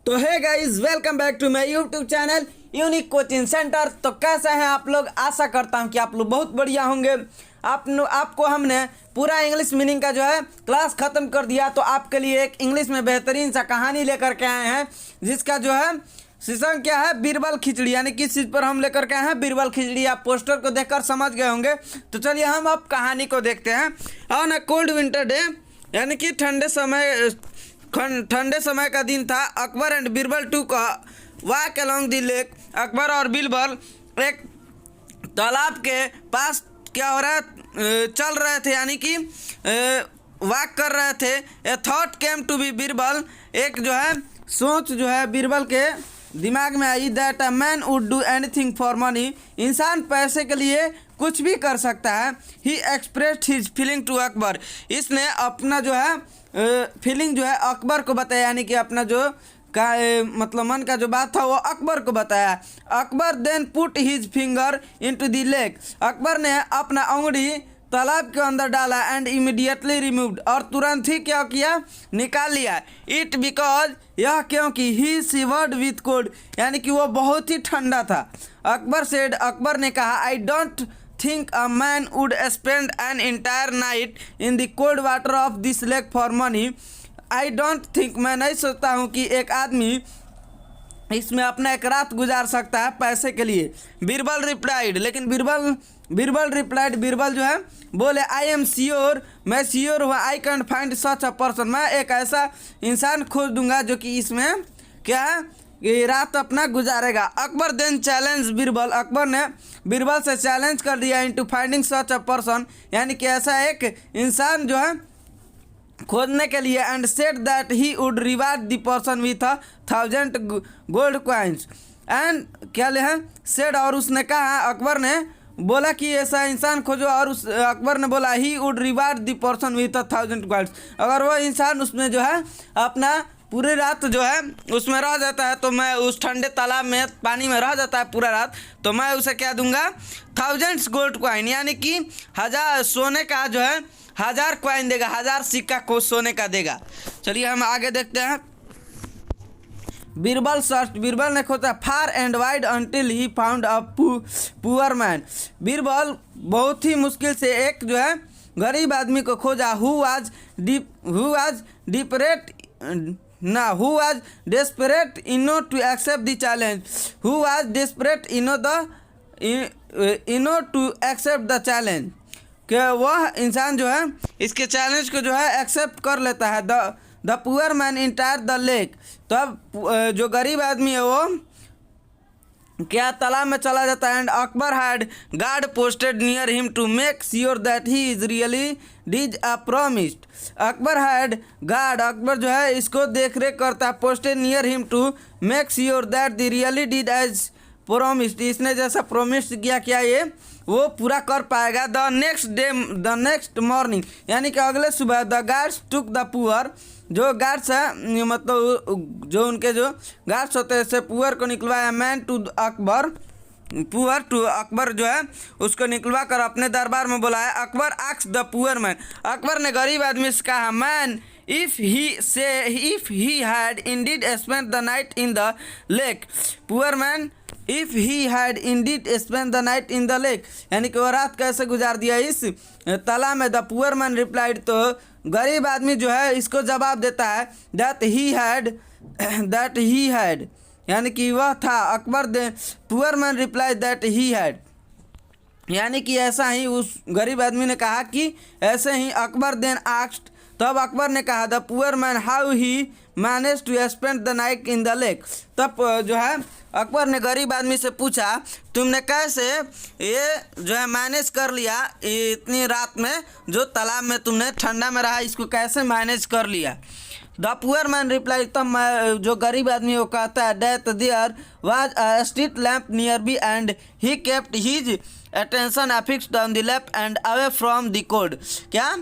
तो है guys, welcome back to my YouTube channel unique coaching centre. तो कैसे हैं आप लोग? आशा करता हूं कि आप लोग बहुत बढ़िया होंगे। आपको हमने पूरा इंग्लिश मीनिंग का जो है क्लास ख़त्म कर दिया। तो आपके लिए एक इंग्लिश में बेहतरीन सा कहानी लेकर के आए हैं, जिसका जो है शीर्षक क्या है, बीरबल खिचड़ी। यानी किस चीज़ पर हम लेकर के आए हैं? बीरबल खिचड़ी। आप पोस्टर को देखकर समझ गए होंगे। तो चलिए हम अब कहानी को देखते हैं। On a cold winter day, यानी कि ठंडे समय का दिन था। अकबर एंड बीरबल टू का walk along the lake. Akbar और बीरबल एक तालाब के पास क्या हो रहा है, चल रहे थे, यानी कि वॉक कर रहे थे। A thought came to be Birbal, एक जो है सोच जो है बीरबल के दिमाग में आई, that a man would do anything for money, इंसान पैसे के लिए कुछ भी कर सकता है। He expressed his feeling to Akbar, इसने अपना जो है फीलिंग जो है अकबर को बताया, यानी कि अपना जो मतलब मन का जो बात था वो अकबर को बताया। Akbar then put his finger into the lake, Akbar ने अपना अंगुली तालाब के अंदर डाला। एंड इमीडिएटली रिमूव्ड, और तुरंत ही क्या किया, निकाल लिया। इट बिकॉज, यह क्योंकि ही शिवर्ड विथ कोल्ड, यानी कि वो बहुत ही ठंडा था। अकबर सेड, अकबर ने कहा, I don't think a man would spend an entire night in the cold water of this lake for money. I don't think, मैं नहीं सोचता हूँ कि एक आदमी इसमें अपना एक रात गुजार सकता है पैसे के लिए। बीरबल रिप्लाइड, लेकिन बीरबल रिप्लाइड, बीरबल जो है बोले, आई एम श्योर, मैं श्योर हुआ, I can find such a person, मैं एक ऐसा इंसान खोज दूंगा जो कि इसमें क्या है, ये रात अपना गुजारेगा। अकबर देन चैलेंज बीरबल, अकबर ने बीरबल से चैलेंज कर दिया into finding such a person, यानी कि ऐसा एक इंसान जो है खोजने के लिए। And said that he would reward the person with 1000 gold coins. And क्या ले है, सेड, और उसने कहा, अकबर ने बोला कि ऐसा इंसान खोजो, और उस अकबर ने बोला he would reward the person with 1000 coins, अगर वो इंसान उसमें जो है अपना पूरी रात जो है उसमें रह जाता है, तो मैं उस ठंडे तालाब में पानी में रह जाता है पूरा रात, तो मैं उसे क्या दूंगा, 1000 गोल्ड कॉइन, यानी कि 1000 सोने का जो है 1000 कॉइन देगा, 1000 सिक्का को सोने का देगा। चलिए हम आगे देखते हैं। बीरबल सर्च, बीरबल ने खोजा far and wide until he found a poor man, Birbal बहुत ही मुश्किल से एक जो है गरीब आदमी को खोजा। Who was desperate enough to accept the challenge, who was desperate enough to accept the challenge, कि वह इंसान जो है इसके चैलेंज को जो है एक्सेप्ट कर लेता है। The poor man entire the lake, तब जो गरीब आदमी है वो क्या तालाब में चला जाता है। And Akbar had guard posted near him to make sure that he is really did a promised, Akbar had guard, Akbar जो है इसको देख रेख करता है, posted near him to make sure that the really did as promised, इसने जैसा प्रोमिस किया क्या ये वो पूरा कर पाएगा। द नेक्स्ट मॉर्निंग, यानी कि अगले सुबह, the guards took the poor, जो गार्ड्स है मतलब जो उनके जो गार्ड्स होते हैं से पुअर को निकलवाया। Man to Akbar, poor to Akbar जो है उसको निकलवा कर अपने दरबार में बुलाया। Akbar asked the poor man, Akbar ने गरीब आदमी से कहा, man if he had indeed spent the night in the lake, poor man if he had indeed spent the night in the lake, यानी कि वो रात कैसे गुजार दिया इस तालाब में। द पुअर मैन रिप्लाइड, तो गरीब आदमी जो है इसको जवाब देता है, that he had, यानी कि वह था। Akbar the poor man replied that he had, यानी कि ऐसा ही उस गरीब आदमी ने कहा कि ऐसे ही। अकबर देन आस्क्ड, तब अकबर ने कहा, the poor man how he manage to spend the night in the lake, तब जो है अकबर ने गरीब आदमी से पूछा, तुमने कैसे ये जो है मैनेज कर लिया इतनी रात में, जो तालाब में तुमने ठंडा में रहा, इसको कैसे मैनेज कर लिया। द पुअर मैन रिप्लाई, तब मैं जो गरीब आदमी वो कहता है, that there was a street lamp nearby and he kept his attention affixed on the lamp and away from the cold, क्या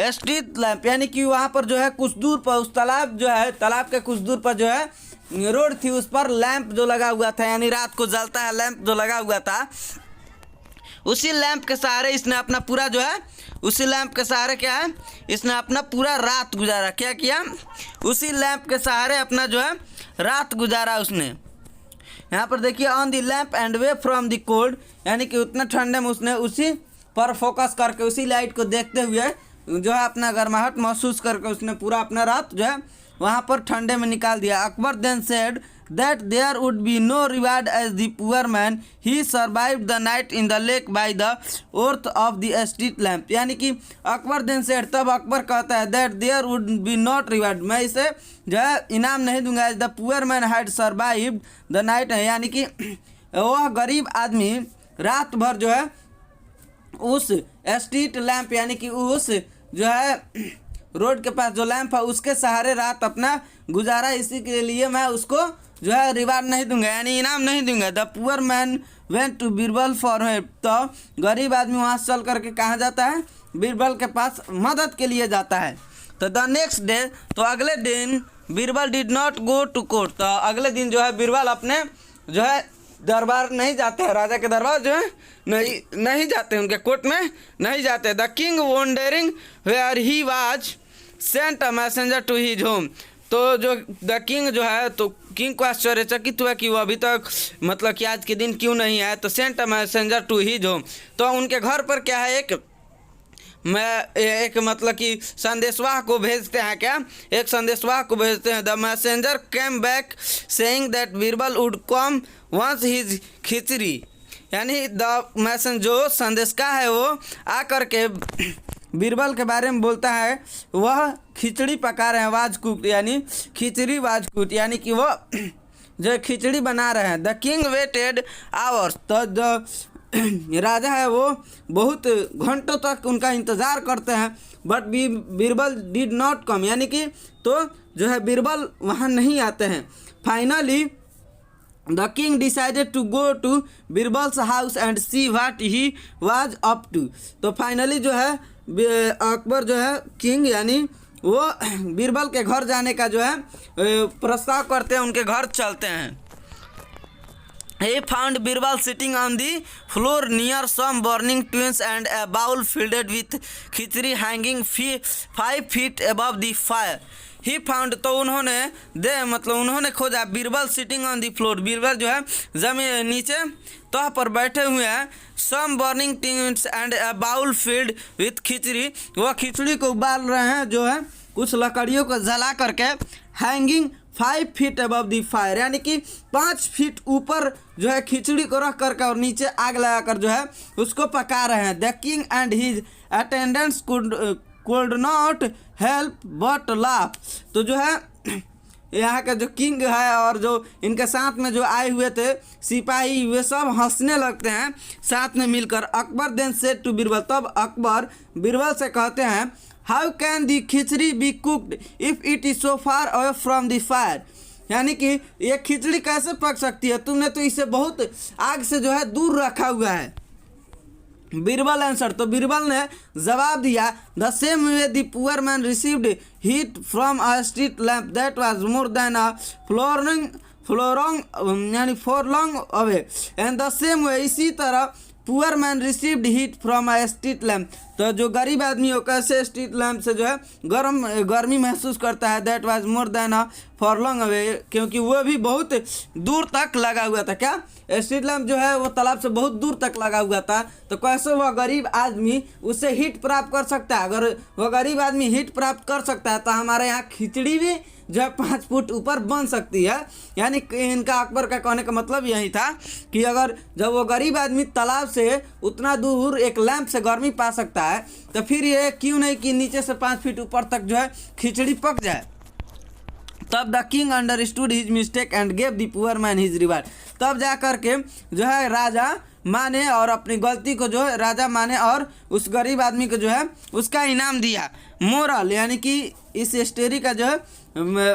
स्ट्रीट लैंप, यानी कि वहाँ पर जो है कुछ दूर पर उस तालाब जो है, तालाब के कुछ दूर पर जो है रोड थी, उस पर लैंप जो लगा हुआ था, यानी रात को जलता है लैंप जो लगा हुआ था, उसी लैंप के सहारे इसने अपना पूरा जो है, उसी लैंप के सहारे क्या है, इसने अपना पूरा रात गुजारा। क्या किया? उसी लैंप के सहारे अपना जो है रात गुजारा उसने। यहाँ पर देखिए, on the lamp and way from the cold, यानी कि उतना ठंडे में उसने उसी पर फोकस करके, उसी लाइट को देखते हुए जो है अपना गर्माहट महसूस करके उसने पूरा अपना रात जो है वहाँ पर ठंडे में निकाल दिया। Akbar then said that there would be no reward as the poor man he survived the night in the lake by the worth of the street lamp। यानी कि अकबर दिन से, तब अकबर कहता है that there would be not reward, मैं इसे जो है इनाम नहीं दूंगा, as the poor man had survived the night, यानी कि वह गरीब आदमी रात भर जो है उस स्ट्रीट लैंप, यानी कि उस जो है रोड के पास जो लैंप है उसके सहारे रात अपना गुजारा, इसी के लिए मैं उसको जो है रिवार्ड नहीं दूंगा, यानी इनाम नहीं दूंगा। The poor man went to Birbal for help, तो गरीब आदमी वहाँ से चल करके कहाँ जाता है? बीरबल के पास मदद के लिए जाता है। तो द नेक्स्ट डे, तो अगले दिन Birbal did not go to court, तो अगले दिन जो है बीरबल अपने जो है दरबार नहीं जाते हैं, राजा के दरबार जो है नहीं जाते, उनके कोर्ट में नहीं जाते। The king wondering where he was sent a messenger to his home, तो जो द किंग जो है, तो किंग को आश्चर्यचकित हुआ कि वो अभी तक मतलब कि आज के दिन क्यों नहीं आया, तो sent a messenger to his home, तो उनके घर पर क्या है, एक मतलब कि संदेशवाह को भेजते हैं। क्या? एक संदेशवाह को भेजते हैं। The messenger came back saying that Birbal would come once his khichdi, यानी द मैसेंजर जो संदेश का है वो आकर के बीरबल के बारे में बोलता है, वह खिचड़ी पका रहे हैं, वाज कुक, यानी खिचड़ी वाज कुक, यानी कि वो जो खिचड़ी बना रहे हैं। द किंग वेटेड आवर्स, तो जो राजा है वो बहुत घंटों तक उनका इंतज़ार करते हैं, but Birbal did not come, यानी कि तो जो है बीरबल वहाँ नहीं आते हैं। Finally the king decided to go to Birbal's house and see what he was up to, तो फाइनली जो है अकबर जो है किंग, यानी वो बीरबल के घर जाने का जो है प्रस्ताव करते हैं, उनके घर चलते हैं। He found Birbal sitting on the floor near some burning twigs and a bowl filled with khichdi hanging 5 feet above the fire। He found, तो उन्होंने खोजा Birbal sitting on the floor, Birbal जो है जमीन नीचे तह पर बैठे हुए हैं। Some burning tins and a bowl filled with khichdi, वह खिचड़ी को उबाल रहे हैं, जो है कुछ लकड़ियों को जला करके। हैंगिंग 5 फीट अबव दी फायर, यानी कि 5 फीट ऊपर जो है खिचड़ी को रख करके और नीचे आग लगाकर जो है उसको पका रहे हैं। The king and his attendants could not help but laugh, तो जो है यहाँ का जो किंग है और जो इनके साथ में जो आए हुए थे सिपाही, वे सब हंसने लगते हैं साथ में मिलकर। Akbar then said to Birbal, तब अकबर बीरबल से कहते हैं, how can the khichdi be cooked if it is so far away from the fire, यानी कि ये खिचड़ी कैसे पक सकती है, तुमने तो इसे बहुत आग से जो है दूर रखा हुआ है। बीरबल आंसर, तो बीरबल ने जवाब दिया, the same way the poor man received heat from a street lamp that was more than a furlong यानी furlong away, and the same way, इसी तरह poor man received heat from a street lamp, तो जो गरीब आदमी हो कैसे street lamp से जो है गर्मी महसूस करता है। That was more than a furlong away, क्योंकि वो भी बहुत दूर तक लगा हुआ था। क्या? स्ट्रीट लैम्प जो है वो तालाब से बहुत दूर तक लगा हुआ था, तो कैसे वह गरीब आदमी उससे हीट प्राप्त कर सकता है। अगर वह गरीब आदमी हीट प्राप्त कर सकता है तो हमारे यहाँ खिचड़ी भी जो है 5 फुट ऊपर बन सकती है। यानी इनका अकबर का कहने का मतलब यही था कि अगर जब वो गरीब आदमी तालाब से उतना दूर एक लैंप से गर्मी पा सकता है, तो फिर ये क्यों नहीं कि नीचे से 5 फीट ऊपर तक जो है खिचड़ी पक जाए। तब the king understood his mistake and gave the poor man his reward, तब जा कर के जो है राजा माने और अपनी गलती को जो है राजा माने और उस गरीब आदमी को जो है उसका इनाम दिया। मोरल, यानी कि इस स्टोरी का जो है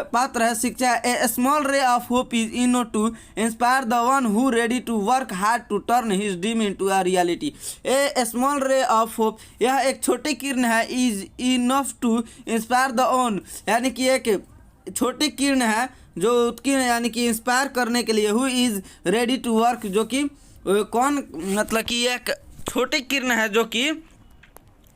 पात्र है शिक्षा, a small ray of hope is enough to inspire the one who ready to work hard to turn his dream into a reality. A small ray of hope, यह एक छोटी किरण है, is enough to inspire the one, यानी कि एक छोटी किरण है जो उसकी यानी कि इंस्पायर करने के लिए, who is ready to work, जो कि कौन मतलब कि एक छोटी किरण है जो कि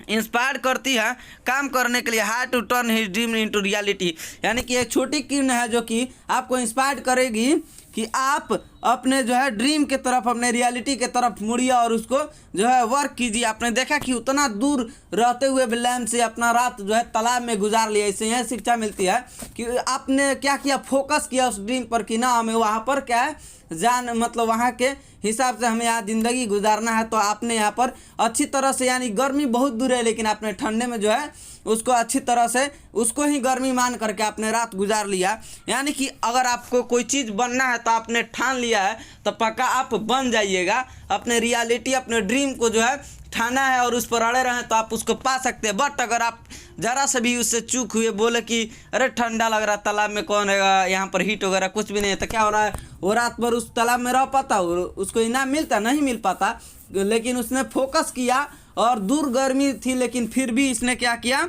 इंस्पायर करती है काम करने के लिए, how to turn his dream into reality. यानी कि एक छोटी किरण है जो कि आपको इंस्पायर करेगी कि आप अपने जो है ड्रीम के तरफ, अपने रियलिटी के तरफ मुड़िए और उसको जो है वर्क कीजिए। आपने देखा कि उतना दूर रहते हुए भी लैंड से अपना रात जो है तालाब में गुजार लिया। इससे यह शिक्षा मिलती है कि आपने क्या किया, फोकस किया उस ड्रीम पर कि ना हमें वहाँ पर क्या है मतलब वहाँ के हिसाब से हमें यहाँ ज़िंदगी गुजारना है। तो आपने यहाँ पर अच्छी तरह से, यानी गर्मी बहुत दूर है लेकिन आपने ठंडे में जो है उसको अच्छी तरह से उसको ही गर्मी मान करके आपने रात गुजार लिया। यानी कि अगर आपको कोई चीज़ बनना है तो आपने ठान लिया है तो पक्का आप बन जाइएगा। अपने रियलिटी, अपने ड्रीम को जो है ठाना है और उस पर अड़े रहें तो आप उसको पा सकते हैं। बट अगर आप ज़रा से भी उससे चूक हुए, बोले कि अरे ठंडा लग रहा है, तालाब में कौन रहेगा, यहाँ पर हीट वगैरह कुछ भी नहीं है, तो क्या हो रहा है, वो रात भर उस तालाब में रह पाता, उसको इनाम मिलता नहीं मिल पाता। लेकिन उसने फोकस किया और दूर गर्मी थी लेकिन फिर भी इसने क्या किया,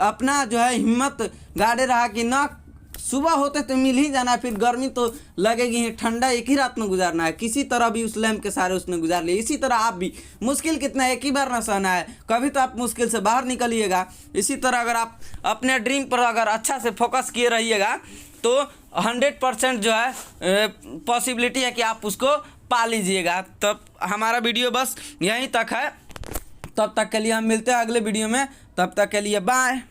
अपना जो है हिम्मत गाड़े रहा कि ना सुबह होते तो मिल ही जाना है, फिर गर्मी तो लगेगी ही, ठंडा एक ही रात में गुजारना है। किसी तरह भी उस लैम्प के सारे उसने गुजार लिए। इसी तरह आप भी, मुश्किल कितना एक ही बार ना सहना है, कभी तो आप मुश्किल से बाहर निकलिएगा। इसी तरह अगर आप अपने ड्रीम पर अगर अच्छा से फोकस किए रहिएगा तो 100% जो है पॉसिबिलिटी है कि आप उसको पा लीजिएगा। तब हमारा वीडियो बस यहीं तक है, तब तक के लिए हम मिलते हैं अगले वीडियो में, तब तक के लिए बाय।